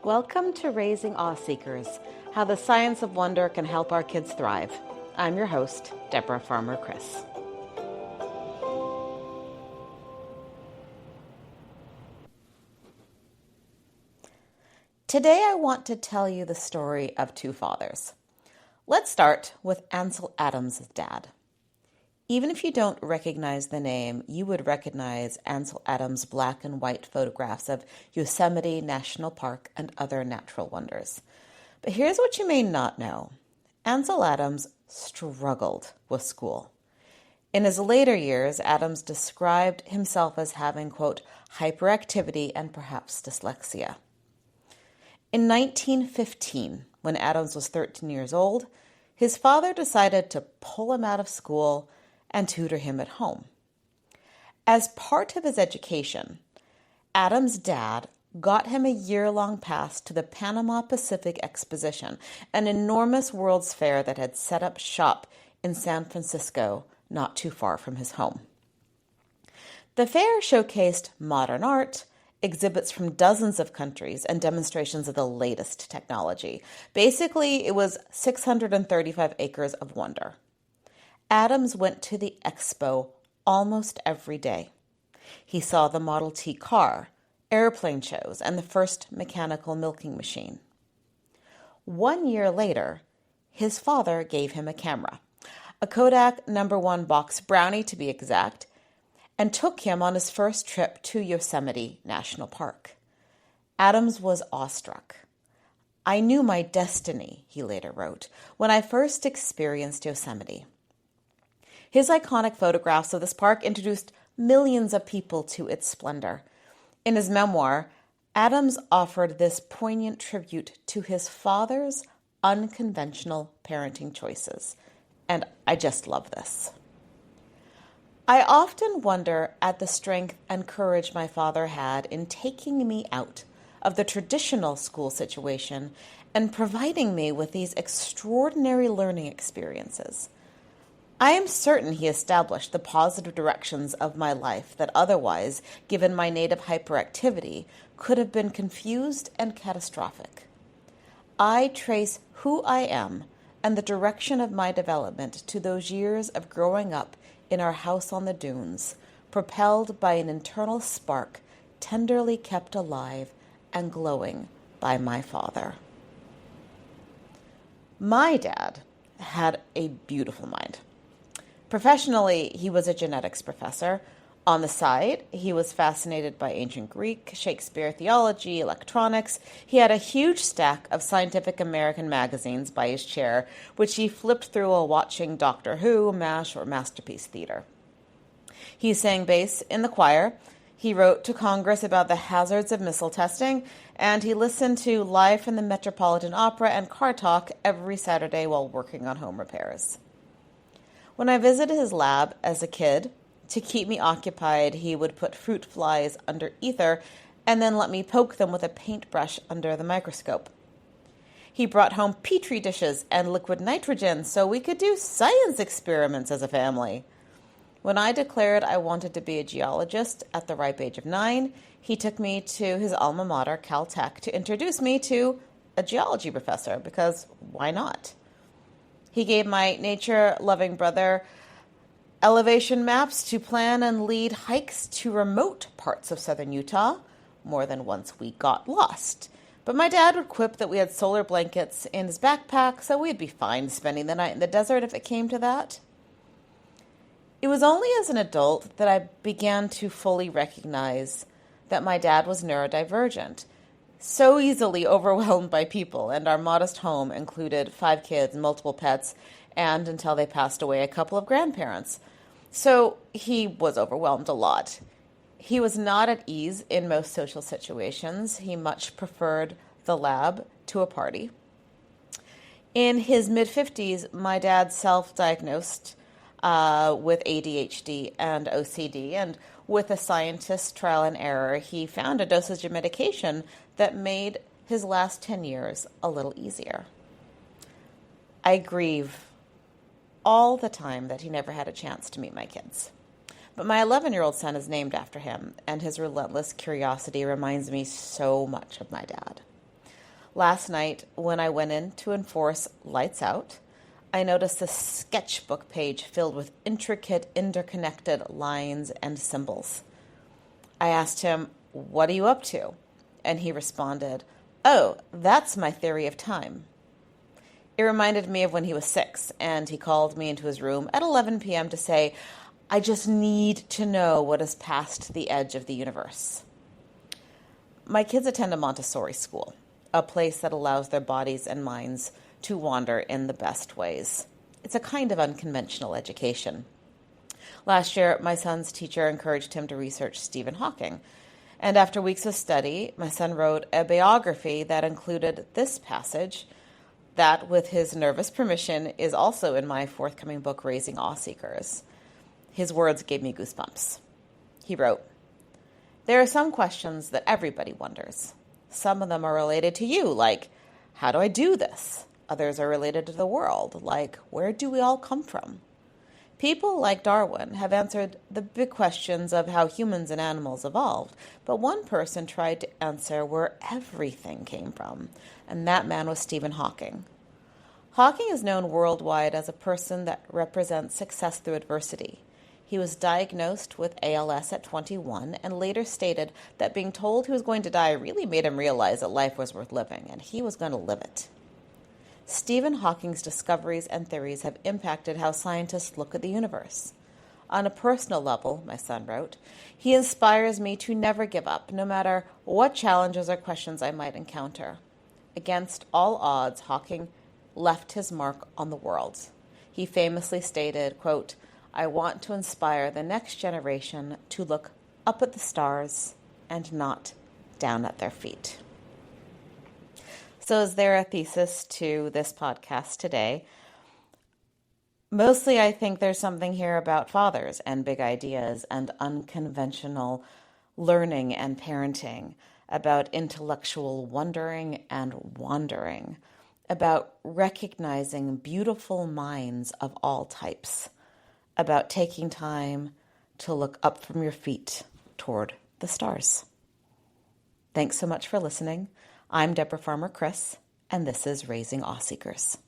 Welcome to Raising Awe Seekers, how the science of wonder can help our kids thrive. I'm your host, Deborah Farmer Kris. Today I want to tell you the story of two fathers. Let's start with Ansel Adams' dad. Even if you don't recognize the name, you would recognize Ansel Adams' black and white photographs of Yosemite National Park and other natural wonders. But here's what you may not know. Ansel Adams struggled with school. In his later years, Adams described himself as having, quote, hyperactivity and perhaps dyslexia. In 1915, when Adams was 13 years old, his father decided to pull him out of school and tutor him at home. As part of his education, Adams' dad got him a year-long pass to the Panama Pacific Exposition, an enormous World's Fair that had set up shop in San Francisco, not too far from his home. The fair showcased modern art, exhibits from dozens of countries, and demonstrations of the latest technology. Basically, it was 635 acres of wonder. Adams went to the expo almost every day. He saw the Model T car, airplane shows, and the first mechanical milking machine. 1 year later, his father gave him a camera, a Kodak #1 box Brownie to be exact, and took him on his first trip to Yosemite National Park. Adams was awestruck. "I knew my destiny," he later wrote, "when I first experienced Yosemite." His iconic photographs of this park introduced millions of people to its splendor. In his memoir, Adams offered this poignant tribute to his father's unconventional parenting choices. And I just love this. I often wonder at the strength and courage my father had in taking me out of the traditional school situation and providing me with these extraordinary learning experiences. I am certain he established the positive directions of my life that otherwise, given my native hyperactivity, could have been confused and catastrophic. I trace who I am and the direction of my development to those years of growing up in our house on the dunes, propelled by an internal spark tenderly kept alive and glowing by my father. My dad had a beautiful mind. Professionally, he was a genetics professor. On the side, he was fascinated by ancient Greek, Shakespeare, theology, electronics. He had a huge stack of Scientific American magazines by his chair, which he flipped through while watching Doctor Who, MASH, or Masterpiece Theater. He sang bass in the choir. He wrote to Congress about the hazards of missile testing, and he listened to Live from the Metropolitan Opera and Car Talk every Saturday while working on home repairs. When I visited his lab as a kid, to keep me occupied, he would put fruit flies under ether and then let me poke them with a paintbrush under the microscope. He brought home petri dishes and liquid nitrogen so we could do science experiments as a family. When I declared I wanted to be a geologist at the ripe age of 9, he took me to his alma mater, Caltech, to introduce me to a geology professor, because why not? He gave my nature-loving brother elevation maps to plan and lead hikes to remote parts of southern Utah. More than once we got lost. But my dad would quip that we had solar blankets in his backpack, so we'd be fine spending the night in the desert if it came to that. It was only as an adult that I began to fully recognize that my dad was neurodivergent, so easily overwhelmed by people, and our modest home included 5 kids, multiple pets, and, until they passed away, a couple of grandparents. So he was overwhelmed a lot. He was not at ease in most social situations. He much preferred the lab to a party. In his mid-50s, my dad self-diagnosed with ADHD and OCD, and with a scientist's trial and error, he found a dosage of medication that made his last 10 years a little easier. I grieve all the time that he never had a chance to meet my kids. But my 11-year-old son is named after him, and his relentless curiosity reminds me so much of my dad. Last night, when I went in to enforce lights out, I noticed a sketchbook page filled with intricate, interconnected lines and symbols. I asked him, "What are you up to?" And he responded, "Oh, that's my theory of time." It reminded me of when he was 6, and he called me into his room at 11 p.m. to say, "I just need to know what is past the edge of the universe." My kids attend a Montessori school, a place that allows their bodies and minds to wander in the best ways. It's a kind of unconventional education. Last year, my son's teacher encouraged him to research Stephen Hawking, and after weeks of study, my son wrote a biography that included this passage that, with his nervous permission, is also in my forthcoming book, Raising Awe Seekers. His words gave me goosebumps. He wrote, "There are some questions that everybody wonders. Some of them are related to you, like, how do I do this? Others are related to the world, like, where do we all come from? People like Darwin have answered the big questions of how humans and animals evolved, but one person tried to answer where everything came from, and that man was Stephen Hawking. Hawking is known worldwide as a person that represents success through adversity. He was diagnosed with ALS at 21 and later stated that being told he was going to die really made him realize that life was worth living, and he was going to live it. Stephen Hawking's discoveries and theories have impacted how scientists look at the universe. On a personal level," my son wrote, "he inspires me to never give up, no matter what challenges or questions I might encounter. Against all odds, Hawking left his mark on the world. He famously stated, quote, 'I want to inspire the next generation to look up at the stars and not down at their feet.'" So is there a thesis to this podcast today? Mostly I think there's something here about fathers and big ideas and unconventional learning and parenting, about intellectual wondering and wandering, about recognizing beautiful minds of all types, about taking time to look up from your feet toward the stars. Thanks so much for listening. I'm Deborah Farmer Kris, and this is Raising Awe Seekers.